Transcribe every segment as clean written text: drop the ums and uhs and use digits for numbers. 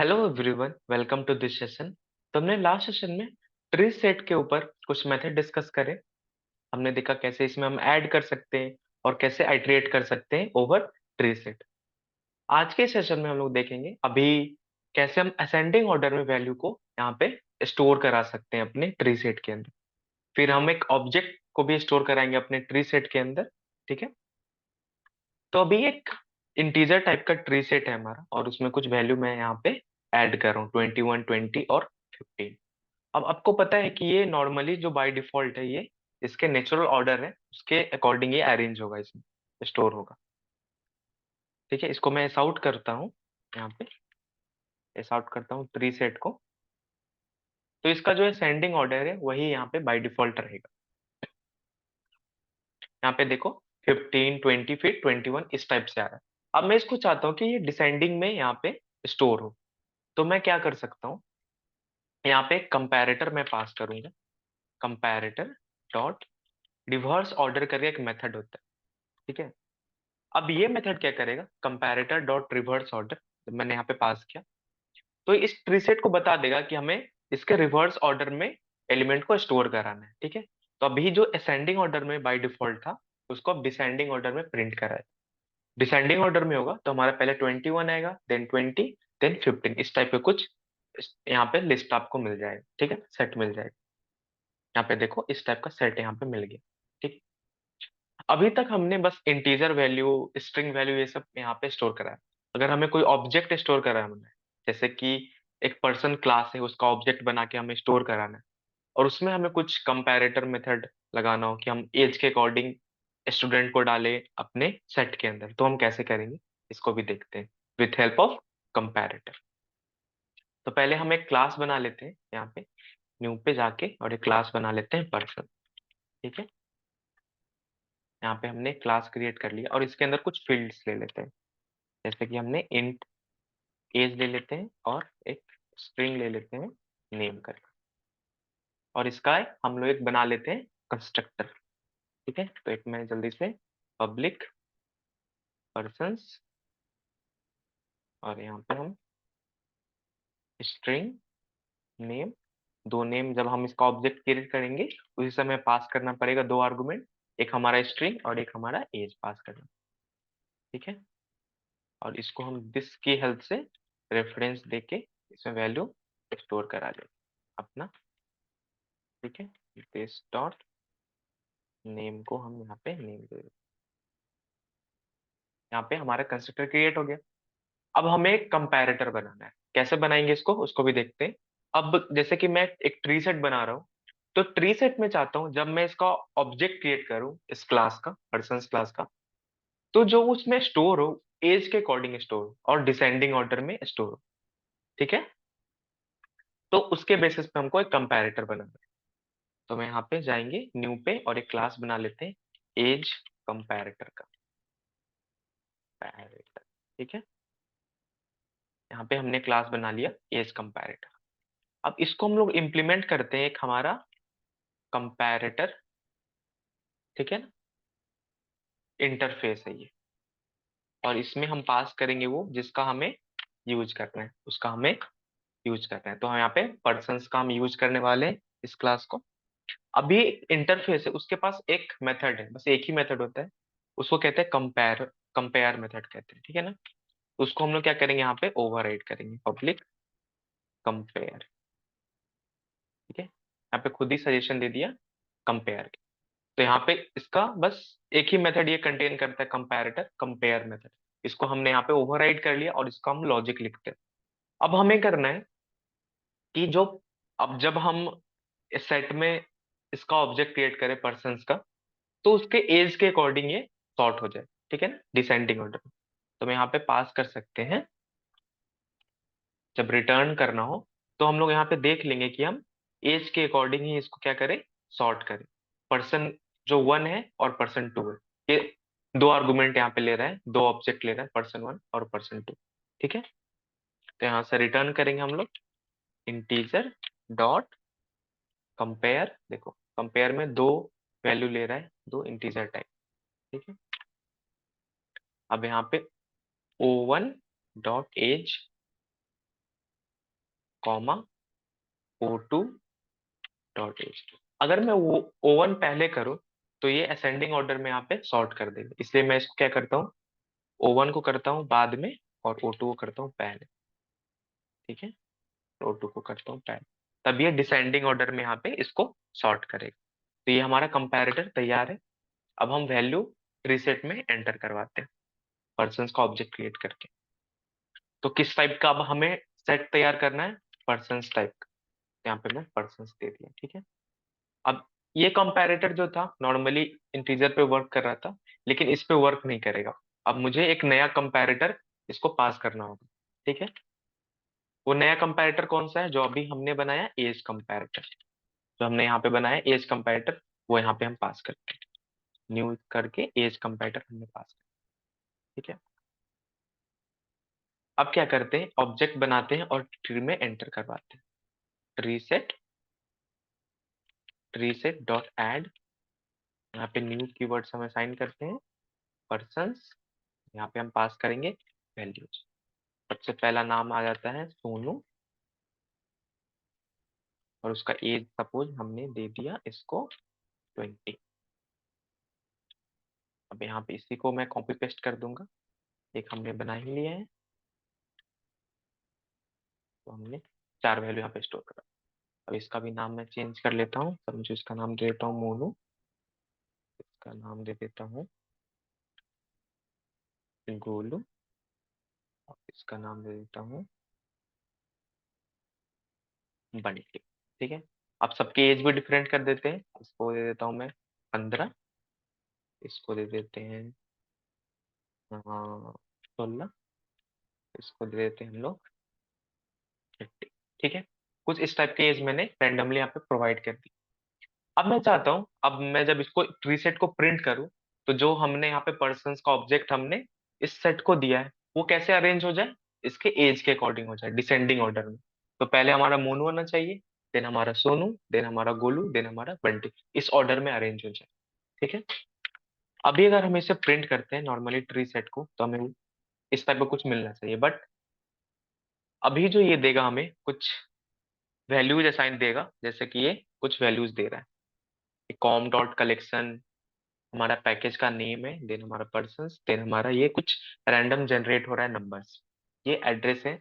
Hello everyone, welcome to this session. तो हमने last session में ट्री सेट के ऊपर कुछ मेथड डिस्कस करे। हमने देखा कैसे इसमें हम ऐड कर सकते हैं और कैसे आइटरेट कर सकते हैं ओवर ट्री सेट। आज के सेशन में हम लोग देखेंगे अभी कैसे हम असेंडिंग ऑर्डर में वैल्यू को यहाँ पे स्टोर करा सकते हैं अपने ट्री सेट के अंदर। फिर हम एक ऑब्जेक्ट को भी स्टोर कराएंगे अपने ट्री सेट के अंदर। ठीक है। तो अभी एक इंटीजर टाइप का ट्री सेट है हमारा और उसमें कुछ वैल्यू मैं यहाँ पे ऐड कर रहा हूँ 21, 20 और 15। अब आपको पता है कि ये नॉर्मली जो बाय डिफॉल्ट है, ये इसके नेचुरल ऑर्डर है, उसके अकॉर्डिंग ये अरेंज होगा, इसमें स्टोर होगा। ठीक है, इसको मैं ऐसा आउट करता हूँ, यहाँ पे ऐसा आउट करता हूँ ट्री सेट को। तो इसका जो है सेंडिंग ऑर्डर है वही यहाँ पे बाय डिफॉल्ट रहेगा। यहाँ पे देखो 15, 20 फिर 21 इस टाइप से आ रहा है। अब मैं इसको चाहता हूँ कि ये डिसेंडिंग में यहाँ पे स्टोर हो। तो मैं क्या कर सकता हूँ, यहाँ पे कंपैरेटर मैं पास करूंगा। कंपैरेटर डॉट रिवर्स ऑर्डर करके एक मेथड होता है। ठीक है। अब ये मेथड क्या करेगा, कंपैरेटर डॉट रिवर्स ऑर्डर जब मैंने यहाँ पे पास किया तो इस प्रीसेट को बता देगा कि हमें इसके रिवर्स ऑर्डर में एलिमेंट को स्टोर कराना है। ठीक है। तो अभी जो असेंडिंग ऑर्डर में बाय डिफॉल्ट था उसको अब डिसेंडिंग ऑर्डर में प्रिंट करा है। डिसेंडिंग ऑर्डर में होगा तो हमारा पहले 21 आएगा, देन 20, देन 15, इस टाइप के कुछ यहाँ पे लिस्ट आपको मिल जाएगा। ठीक है, सेट मिल जाएगा। यहाँ पे देखो इस टाइप का सेट यहाँ पे मिल गया। ठीक। अभी तक हमने बस इंटीजर वैल्यू, स्ट्रिंग वैल्यू ये सब यहाँ पे स्टोर करा है। अगर हमें कोई ऑब्जेक्ट स्टोर कराना है, जैसे कि एक पर्सन क्लास है उसका ऑब्जेक्ट बना के हमें स्टोर कराना है और उसमें हमें कुछ कंपैरेटर मेथड लगाना हो कि हम एज के अकॉर्डिंग स्टूडेंट को डालें अपने सेट के अंदर, तो हम कैसे करेंगे इसको भी देखते हैं विथ हेल्प ऑफ कंपैरेटर। तो पहले हम एक क्लास बना लेते हैं, यहाँ पे न्यू पे जाके और एक क्लास बना लेते हैं पर्सन। ठीक है। यहाँ पे हमने क्लास क्रिएट कर लिया और इसके अंदर कुछ फील्ड्स ले लेते हैं। जैसे कि हमने इंट एज ले लेते हैं और एक स्ट्रिंग ले लेते हैं नेम करके, और इसका हम लोग एक बना लेते हैं कंस्ट्रक्टर। ठीक है। तो एक मैं जल्दी से पब्लिक पर्सन्स और यहाँ पे हम स्ट्रिंग नेम, दो नेम जब हम इसका ऑब्जेक्ट क्रिएट करेंगे उसी समय पास करना पड़ेगा, दो आर्गुमेंट, एक हमारा स्ट्रिंग और एक हमारा एज पास करना। ठीक है। और इसको हम दिस की हेल्प से रेफरेंस देके इसमें वैल्यू स्टोर करा लेंगे अपना। ठीक है। दिस डॉट नेम को हम यहाँ पे नेम दे देंगे। यहाँ पे हमारा कंस्ट्रक्टर क्रिएट हो गया। अब हमें एक कंपैरेटर बनाना है, कैसे बनाएंगे इसको उसको भी देखते हैं। अब जैसे कि मैं एक ट्री सेट बना रहा हूँ, तो ट्री सेट में चाहता हूँ जब मैं इसका ऑब्जेक्ट क्रिएट करूँ इस क्लास का, पर्सन क्लास का, तो जो उसमें स्टोर हो एज के अकॉर्डिंग स्टोर हो और डिसेंडिंग ऑर्डर में स्टोर हो। ठीक है। तो उसके बेसिस पे हमको एक कंपैरेटर बनाना है। तो मैं यहाँ पे जाएंगे न्यू पे और एक क्लास बना लेते हैं एज कंपैरेटर का। पैरेटर। ठीक है। यहाँ पे हमने क्लास बना लिया एज कंपैरेटर। अब इसको हम लोग इम्प्लीमेंट करते हैं एक हमारा कंपैरेटर। ठीक है ना, इंटरफेस है ये, और इसमें हम पास करेंगे वो जिसका हमें यूज करना है, उसका हमें यूज करना है। तो हम यहाँ पे पर्सन्स का हम यूज करने वाले हैं इस क्लास को। अभी इंटरफेस है उसके पास एक मेथड है, बस एक ही मेथड होता है, उसको कहते हैं कंपेयर। कंपेयर मेथड कहते हैं। ठीक है ना। उसको हम लोग क्या करेंगे, यहाँ पे ओवरराइड करेंगे पब्लिक कंपेयर। ठीक है। यहाँ पे खुद ही सजेशन दे दिया कंपेयर। तो यहाँ पे इसका बस एक ही मेथड ये कंटेन करता है, कंपैरेटर कंपेयर मेथड। इसको हमने यहाँ पे ओवरराइड कर लिया और इसका हम लॉजिक लिखते हैं। अब हमें करना है कि जो, अब जब हम इस सेट में इसका ऑब्जेक्ट क्रिएट करें पर्सन्स का, तो उसके एज के अकॉर्डिंग ये सॉर्ट हो जाए। ठीक है ना, डिसेंडिंग ऑर्डर। तो मैं यहाँ पे पास कर सकते हैं, जब रिटर्न करना हो तो हम लोग यहाँ पे देख लेंगे कि हम एज के अकॉर्डिंग ही इसको क्या करें, सॉर्ट करें। पर्सन जो 1 है और पर्सन 2 है, ये दो आर्गुमेंट यहाँ पे ले रहा है, दो ऑब्जेक्ट ले रहा है, पर्सन 1 और पर्सन 2। ठीक है। तो यहाँ से रिटर्न करेंगे हम लोग इंटीजर डॉट कंपेयर। देखो कंपेयर में दो वैल्यू ले रहा है, दो इंटीजर टाइप। ठीक है। अब यहाँ पे O1 dot edge comma O2 dot edge. अगर मैं वो O1 पहले करूं तो ये असेंडिंग ऑर्डर में यहाँ पे सॉर्ट कर देगा, इसलिए मैं इसको क्या करता हूँ, O1 को करता हूँ बाद में और O2 को करता हूँ पहले। ठीक है, O2 को करता हूँ पहले, तब ये डिसेंडिंग ऑर्डर में यहाँ पे इसको सॉर्ट करेगा। तो ये हमारा कंपैरेटर तैयार है। अब हम वैल्यू प्रीसेट में एंटर करवाते हैं पर्सन का ऑब्जेक्ट क्रिएट करके। तो किस टाइप का अब हमें सेट तैयार करना है, पर्सन टाइप का। यहाँ पे मैं पर्सन दे दिया। ठीक है, अब ये कंपैरेटर जो था नॉर्मली इंटीजर पे वर्क कर रहा था, लेकिन इस पे वर्क नहीं करेगा। अब मुझे एक नया कंपैरेटर इसको पास करना होगा। ठीक है, वो नया कंपैरेटर कौन सा है, जो अभी हमने बनाया एज कंपैरेटर, जो हमने यहाँ पे बनाया एज कंपैरेटर, वो यहाँ पे हम पास करते हैं। न्यू करके एज कंपैरेटर हमने पास किया। ठीक है, अब क्या करते हैं, ऑब्जेक्ट बनाते हैं और ट्री में एंटर करवाते हैं। ट्री सेट डॉट ऐड, यहाँ पे न्यू कीवर्ड्स हम असाइन करते हैं, पर्सन्स, यहाँ पे हम पास करेंगे वैल्यूज। सबसे पहला नाम आ जाता है सोनू, और उसका एज सपोज हमने दे दिया इसको 20। अब यहाँ पे इसी को मैं कॉपी पेस्ट कर दूंगा, एक हमने बना ही लिया है, तो हमने 4 वैल्यू यहाँ पे स्टोर करा। अब इसका भी नाम मैं चेंज कर लेता हूँ, समझो इसका नाम दे देता हूँ मोनू, इसका नाम दे देता हूँ गोलू, और इसका नाम दे देता हूँ बंटी। ठीक है, अब सबकी एज भी डिफरेंट कर देते हैं, इसको दे देता हूँ मैं 15, इसको दे देते हैं 16, इसको दे देते हैं हम लोग 50। ठीक है, कुछ इस टाइप के एज मैंने रैंडमली यहाँ पे प्रोवाइड कर दी। अब मैं चाहता हूँ, अब मैं जब इसको ट्री सेट को प्रिंट करूँ, तो जो हमने यहाँ पे पर्सन का ऑब्जेक्ट हमने इस सेट को दिया है, वो कैसे अरेंज हो जाए, इसके एज के अकॉर्डिंग हो जाए, डिसेंडिंग ऑर्डर में। तो पहले हमारा मोनू आना चाहिए, देन हमारा सोनू, देन हमारा गोलू, देन हमारा बंटी, इस ऑर्डर में अरेंज हो जाए। ठीक है, अभी अगर हम इसे प्रिंट करते हैं नॉर्मली ट्री सेट को, तो हमें इस टाइप का कुछ मिलना चाहिए, बट अभी जो ये देगा हमें कुछ वैल्यूज असाइन देगा, जैसे कि ये कुछ वैल्यूज दे रहा है, कॉम डॉट कलेक्शन, हमारा पैकेज का नेम है, देन हमारा पर्सन, देन हमारा ये कुछ रैंडम जनरेट हो रहा है नंबर्स, ये एड्रेस है।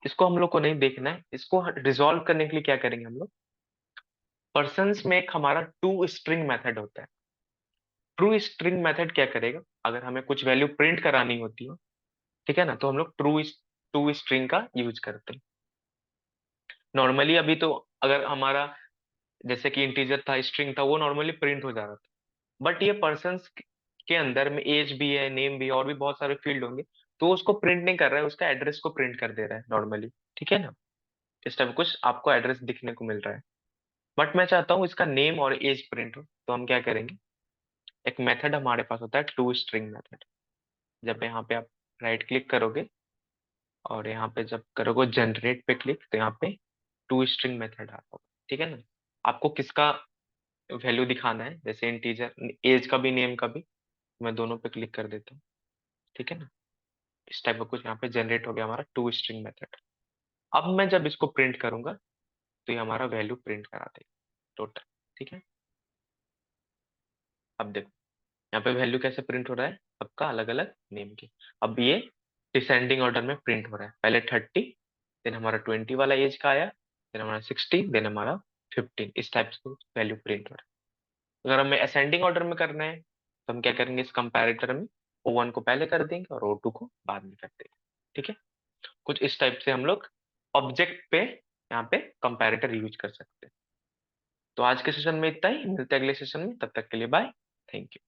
इसको हम लोग को नहीं देखना है, इसको रिजॉल्व करने के लिए क्या करेंगे हम लोग, पर्सन में एक हमारा टू स्ट्रिंग मेथड होता है। ट्रू स्ट्रिंग मेथड क्या करेगा, अगर हमें कुछ वैल्यू प्रिंट करानी होती है, ठीक है ना, तो हम लोग टू स्ट्रिंग का यूज करते हैं। नॉर्मली अभी तो अगर हमारा जैसे कि इंटीजर था, स्ट्रिंग था, वो नॉर्मली प्रिंट हो जा रहा था, बट ये पर्सन के अंदर में एज भी है, नेम भी है, और भी बहुत सारे फील्ड होंगे, तो उसको प्रिंट नहीं कर रहा है, उसका एड्रेस को प्रिंट कर दे रहा है नॉर्मली। ठीक है ना, इस टाइप कुछ आपको एड्रेस दिखने को मिल रहा है, बट मैं चाहता हूँ इसका नेम और एज प्रिंट हो, तो हम क्या करेंगे, एक मेथड हमारे पास होता है टू स्ट्रिंग मेथड। जब यहाँ पे आप राइट क्लिक करोगे और यहाँ पे जब करोगे जनरेट पे क्लिक, तो यहाँ पे टू स्ट्रिंग मेथड आता होगा। ठीक है ना, आपको किसका वैल्यू दिखाना है, जैसे इंटीजर, एज का भी, नेम का भी, मैं दोनों पे क्लिक कर देता हूँ। ठीक है ना, इस टाइप का कुछ यहाँ पे जनरेट हो गया हमारा टू स्ट्रिंग मेथड। अब मैं जब इसको प्रिंट करूंगा, तो ये हमारा वैल्यू प्रिंट करा देगा टोटल। ठीक है, अब देखो यहाँ पे वैल्यू कैसे प्रिंट हो रहा है, सबका अलग अलग नेम के। अब ये डिसेंडिंग ऑर्डर में प्रिंट हो रहा है, पहले 30, देन हमारा 20 वाला एज का आया, देन हमारा 60, देन हमारा 15, इस टाइप से वैल्यू प्रिंट हो रहा है। अगर हमें असेंडिंग ऑर्डर में करना है, तो हम क्या करेंगे, इस कंपैरेटर में O1 को पहले कर देंगे और O2 को बाद में कर देंगे। ठीक है, कुछ इस टाइप से हम लोग ऑब्जेक्ट पे यहाँ पे कंपैरेटर यूज कर सकते हैं। तो आज के सेशन में इतना ही, मिलते हैं अगले सेशन में, तब तक के लिए बाय, थैंक यू।